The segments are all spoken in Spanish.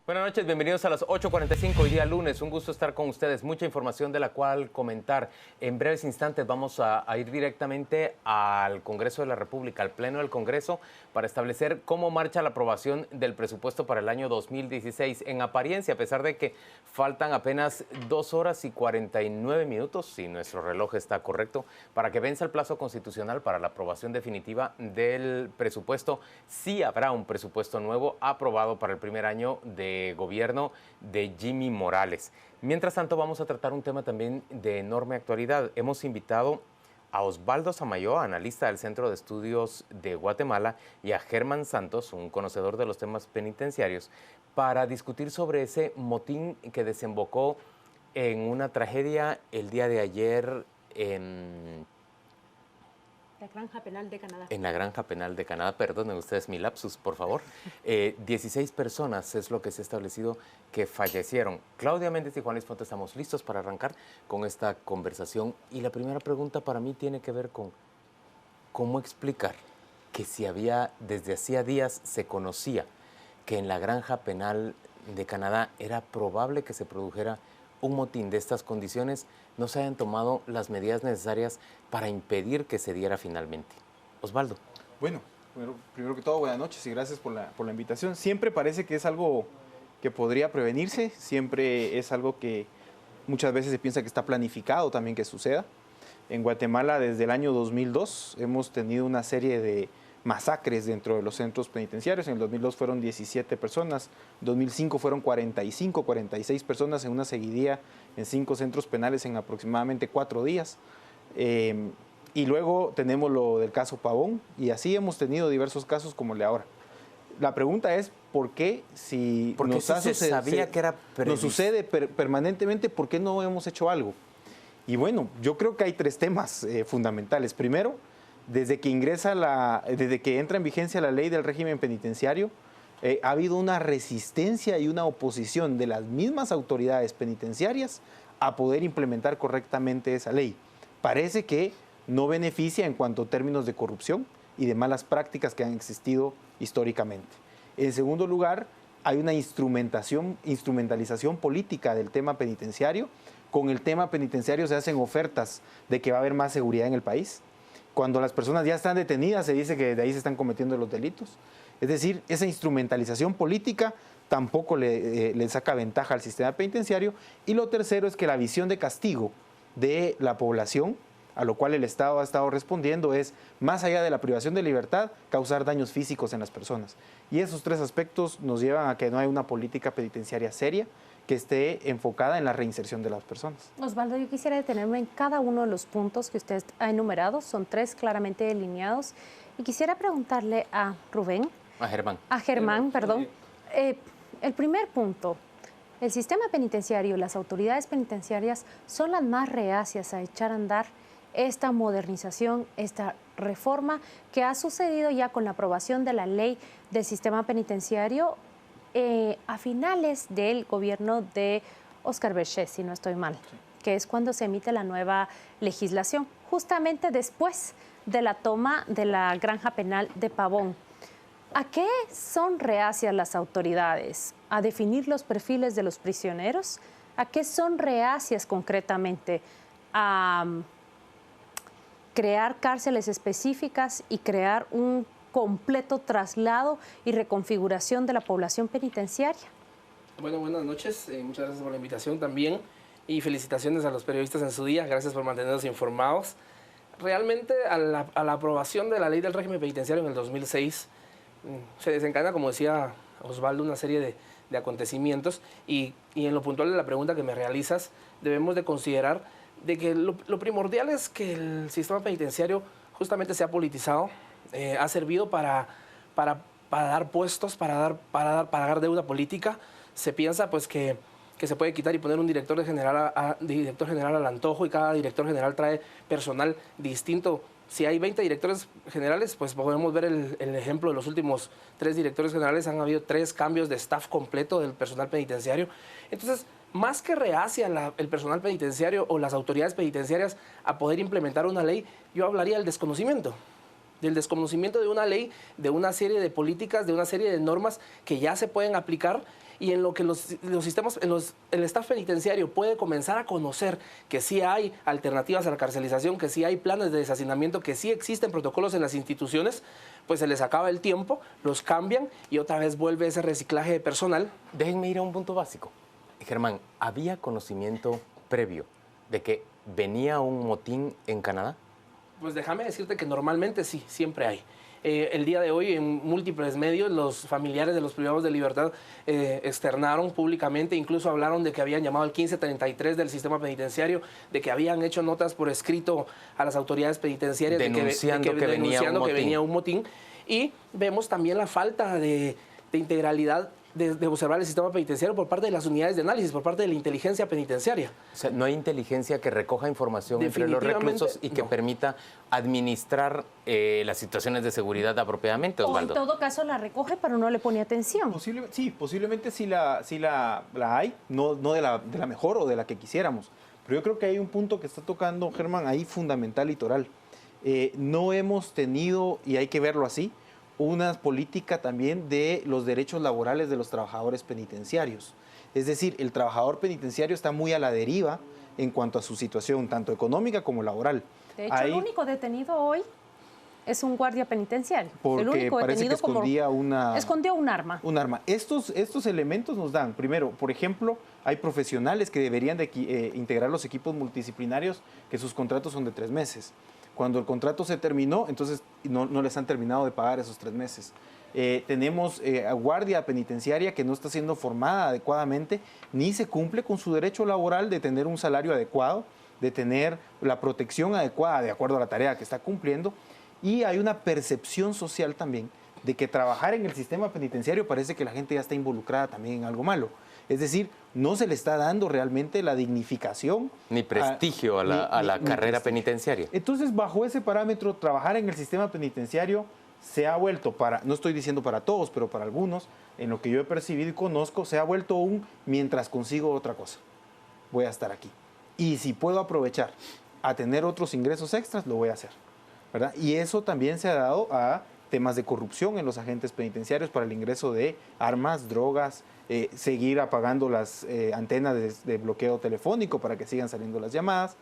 Buenas noches, bienvenidos a las 8:45, hoy día lunes. Un gusto estar con ustedes. Mucha información de la cual comentar. En breves instantes vamos a ir directamente al Congreso de la República, al Pleno del Congreso, para establecer cómo marcha la aprobación del presupuesto para el año 2016. En apariencia, a pesar de que faltan apenas 2 horas y 49 minutos, si nuestro reloj está correcto, para que venza el plazo constitucional para la aprobación definitiva del presupuesto, sí habrá un presupuesto nuevo aprobado para el primer año de gobierno de Jimmy Morales. Mientras tanto, vamos a tratar un tema también de enorme actualidad. Hemos invitado a Osvaldo Samayoa, analista del Centro de Estudios de Guatemala, y a Germán Santos, un conocedor de los temas penitenciarios, para discutir sobre ese motín que desembocó en una tragedia el día de ayer en la Granja Penal de Canadá. En la Granja Penal de Canadá, perdonen ustedes mi lapsus, por favor. 16 personas es lo que se ha establecido que fallecieron. Claudia Méndez y Juan Luis Fonte, estamos listos para arrancar con esta conversación. Y la primera pregunta para mí tiene que ver con cómo explicar que si desde hacía días se conocía que en la Granja Penal de Canadá era probable que se produjera un motín de estas condiciones, no se hayan tomado las medidas necesarias para impedir que se diera finalmente. Osvaldo. Bueno, primero que todo, buenas noches y gracias por la invitación. Siempre parece que es algo que podría prevenirse, siempre es algo que muchas veces se piensa que está planificado también que suceda. En Guatemala, desde el año 2002, hemos tenido una serie de masacres dentro de los centros penitenciarios. En el 2002 fueron 17 personas, en 2005 fueron 45, 46 personas en una seguidilla en 5 centros penales en aproximadamente 4 días. Y luego tenemos lo del caso Pavón, y así hemos tenido diversos casos como el de ahora. La pregunta es, ¿por qué si nos sucede permanentemente, por qué no hemos hecho algo? Y bueno, yo creo que hay 3 temas fundamentales. Primero, desde que entra en vigencia la ley del régimen penitenciario, ha habido una resistencia y una oposición de las mismas autoridades penitenciarias a poder implementar correctamente esa ley. Parece que no beneficia en cuanto a términos de corrupción y de malas prácticas que han existido históricamente. En segundo lugar, hay una instrumentalización política del tema penitenciario. Con el tema penitenciario se hacen ofertas de que va a haber más seguridad en el país. Cuando las personas ya están detenidas, se dice que de ahí se están cometiendo los delitos. Es decir, esa instrumentalización política tampoco le saca ventaja al sistema penitenciario. Y lo tercero es que la visión de castigo de la población, a lo cual el Estado ha estado respondiendo, es, más allá de la privación de libertad, causar daños físicos en las personas. Y esos 3 aspectos nos llevan a que no hay una política penitenciaria seria que esté enfocada en la reinserción de las personas. Osvaldo, yo quisiera detenerme en cada uno de los puntos que usted ha enumerado, son 3 claramente delineados, y quisiera preguntarle a Rubén. A Germán, perdón. El primer punto, el sistema penitenciario, las autoridades penitenciarias son las más reacias a echar a andar esta modernización, esta reforma que ha sucedido ya con la aprobación de la ley del sistema penitenciario a finales del gobierno de Oscar Berchet, si no estoy mal, que es cuando se emite la nueva legislación, justamente después de la toma de la Granja Penal de Pavón. ¿A qué son reacias las autoridades? ¿A definir los perfiles de los prisioneros? ¿A qué son reacias concretamente? ¿A crear cárceles específicas y crear un completo traslado y reconfiguración de la población penitenciaria? Bueno, buenas noches, muchas gracias por la invitación también y felicitaciones a los periodistas en su día, gracias por mantenernos informados. Realmente a la aprobación de la ley del régimen penitenciario en el 2006 se desencadena, como decía Osvaldo, una serie de acontecimientos y en lo puntual de la pregunta que me realizas, debemos de considerar de que lo primordial es que el sistema penitenciario justamente se ha politizado, ha servido para dar puestos, para pagar deuda política. Se piensa pues que se puede quitar y poner un director general al antojo, y cada director general trae personal distinto. Si hay 20 directores generales, pues podemos ver el ejemplo de los últimos 3 directores generales. Han habido 3 cambios de staff completo del personal penitenciario. Entonces, más que reacia el personal penitenciario o las autoridades penitenciarias a poder implementar una ley, yo hablaría del desconocimiento de una ley, de una serie de políticas, de una serie de normas que ya se pueden aplicar y en lo que los sistemas, el staff penitenciario puede comenzar a conocer que sí hay alternativas a la carcelización, que sí hay planes de deshacinamiento, que sí existen protocolos en las instituciones, pues se les acaba el tiempo, los cambian y otra vez vuelve ese reciclaje de personal. Déjenme ir a un punto básico. Germán, ¿había conocimiento previo de que venía un motín en Canadá? Pues déjame decirte que normalmente sí, siempre hay. El día de hoy en múltiples medios los familiares de los privados de libertad externaron públicamente, incluso hablaron de que habían llamado al 1533 del sistema penitenciario, de que habían hecho notas por escrito a las autoridades penitenciarias denunciando que venía un motín. Y vemos también la falta de integralidad de observar el sistema penitenciario por parte de las unidades de análisis, por parte de la inteligencia penitenciaria. O sea, no hay inteligencia que recoja información entre los reclusos y que permita administrar las situaciones de seguridad apropiadamente, Osvaldo. O en todo caso la recoge, pero no le pone atención. Posiblemente sí la hay, no de la mejor o de la que quisiéramos. Pero yo creo que hay un punto que está tocando, Germán, ahí fundamental, litoral. No hemos tenido, y hay que verlo así, una política también de los derechos laborales de los trabajadores penitenciarios. Es decir, el trabajador penitenciario está muy a la deriva en cuanto a su situación, tanto económica como laboral. De hecho, el único detenido hoy es un guardia penitenciario. Porque el único parece detenido que escondió un arma. Un arma. Estos elementos nos dan, primero, por ejemplo, hay profesionales que deberían de integrar los equipos multidisciplinarios que sus contratos son de 3 meses. Cuando el contrato se terminó, entonces no les han terminado de pagar esos 3 meses. Tenemos a guardia penitenciaria que no está siendo formada adecuadamente, ni se cumple con su derecho laboral de tener un salario adecuado, de tener la protección adecuada de acuerdo a la tarea que está cumpliendo. Y hay una percepción social también de que trabajar en el sistema penitenciario parece que la gente ya está involucrada también en algo malo. Es decir, no se le está dando realmente la dignificación. Ni prestigio a la carrera penitenciaria. Entonces, bajo ese parámetro, trabajar en el sistema penitenciario se ha vuelto no estoy diciendo para todos, pero para algunos, en lo que yo he percibido y conozco, se ha vuelto mientras consigo otra cosa, voy a estar aquí. Y si puedo aprovechar a tener otros ingresos extras, lo voy a hacer, ¿verdad? Y eso también se ha dado a temas de corrupción en los agentes penitenciarios para el ingreso de armas, drogas, seguir apagando las antenas de bloqueo telefónico para que sigan saliendo las llamadas,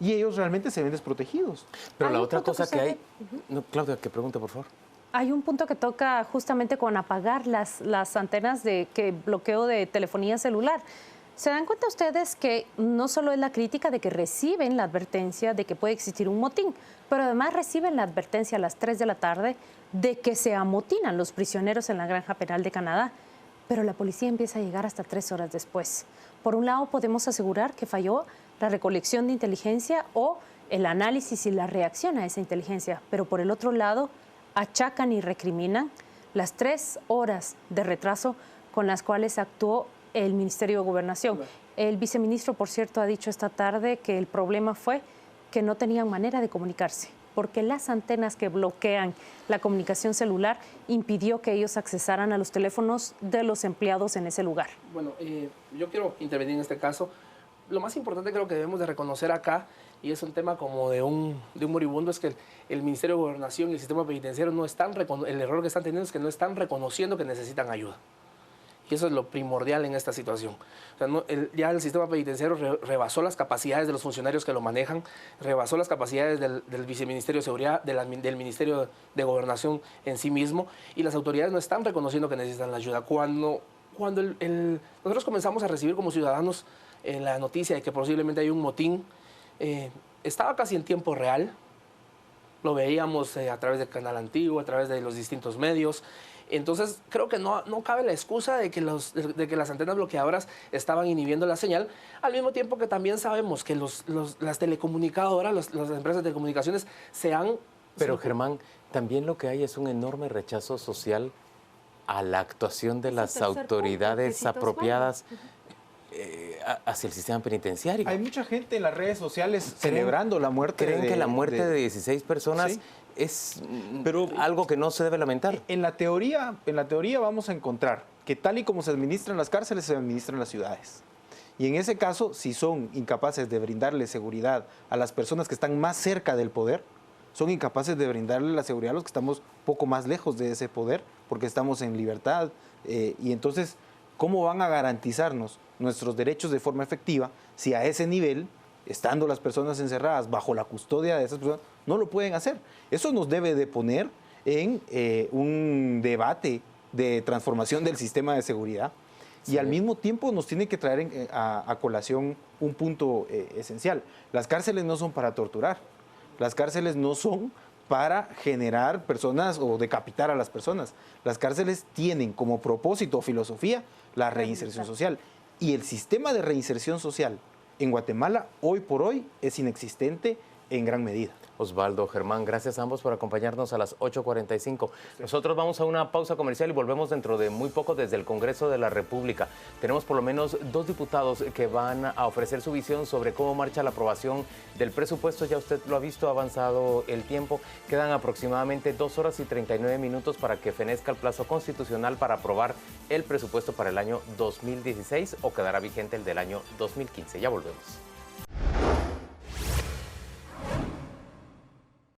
y ellos realmente se ven desprotegidos. Pero la otra cosa que hay... No, Claudia, que pregunte, por favor. Hay un punto que toca justamente con apagar las antenas que bloqueo de telefonía celular. ¿Se dan cuenta ustedes que no solo es la crítica de que reciben la advertencia de que puede existir un motín, pero además reciben la advertencia a las 3 de la tarde de que se amotinan los prisioneros en la Granja Penal de Canadá? Pero la policía empieza a llegar hasta 3 horas después. Por un lado, podemos asegurar que falló la recolección de inteligencia o el análisis y la reacción a esa inteligencia, pero por el otro lado, achacan y recriminan las 3 horas de retraso con las cuales actuó el Ministerio de Gobernación. El viceministro, por cierto, ha dicho esta tarde que el problema fue que no tenían manera de comunicarse, porque las antenas que bloquean la comunicación celular impidió que ellos accesaran a los teléfonos de los empleados en ese lugar. Bueno, yo quiero intervenir en este caso. Lo más importante creo que debemos de reconocer acá, y es un tema como de un moribundo, es que el Ministerio de Gobernación y el sistema penitenciario el error que están teniendo es que no están reconociendo que necesitan ayuda. Y eso es lo primordial en esta situación. O sea, ya el sistema penitenciario rebasó las capacidades de los funcionarios que lo manejan, rebasó las capacidades del Viceministerio de Seguridad, del Ministerio de Gobernación en sí mismo, y las autoridades no están reconociendo que necesitan la ayuda. Cuando nosotros comenzamos a recibir como ciudadanos la noticia de que posiblemente hay un motín, estaba casi en tiempo real, lo veíamos a través del canal antiguo, a través de los distintos medios. Entonces, creo que no cabe la excusa de que las antenas bloqueadoras estaban inhibiendo la señal, al mismo tiempo que también sabemos que las telecomunicadoras, las empresas de telecomunicaciones se han... Pero, Germán, también lo que hay es un enorme rechazo social a la actuación de las autoridades apropiadas hacia el sistema penitenciario. Hay mucha gente en las redes sociales celebrando la muerte. ¿Creen que la muerte de 16 personas... ¿Sí? Es algo que no se debe lamentar? En la teoría vamos a encontrar que tal y como se administran las cárceles, se administran las ciudades. Y en ese caso, si son incapaces de brindarle seguridad a las personas que están más cerca del poder, son incapaces de brindarle la seguridad a los que estamos poco más lejos de ese poder, porque estamos en libertad. Y entonces, ¿Cómo van a garantizarnos nuestros derechos de forma efectiva si a ese nivel, estando las personas encerradas bajo la custodia de esas personas, no lo pueden hacer? Eso nos debe de poner en un debate de transformación del sistema de seguridad. Y al mismo tiempo nos tiene que traer a colación un punto esencial. Las cárceles no son para torturar. Las cárceles no son para generar personas o decapitar a las personas. Las cárceles tienen como propósito o filosofía la reinserción social. Y el sistema de reinserción social en Guatemala, hoy por hoy, es inexistente en gran medida. Osvaldo, Germán, gracias a ambos por acompañarnos a las 8:45. Nosotros vamos a una pausa comercial y volvemos dentro de muy poco desde el Congreso de la República. Tenemos por lo menos 2 diputados que van a ofrecer su visión sobre cómo marcha la aprobación del presupuesto. Ya usted lo ha visto, ha avanzado el tiempo. Quedan aproximadamente 2 horas y 39 minutos para que fenezca el plazo constitucional para aprobar el presupuesto para el año 2016 o quedará vigente el del año 2015. Ya volvemos.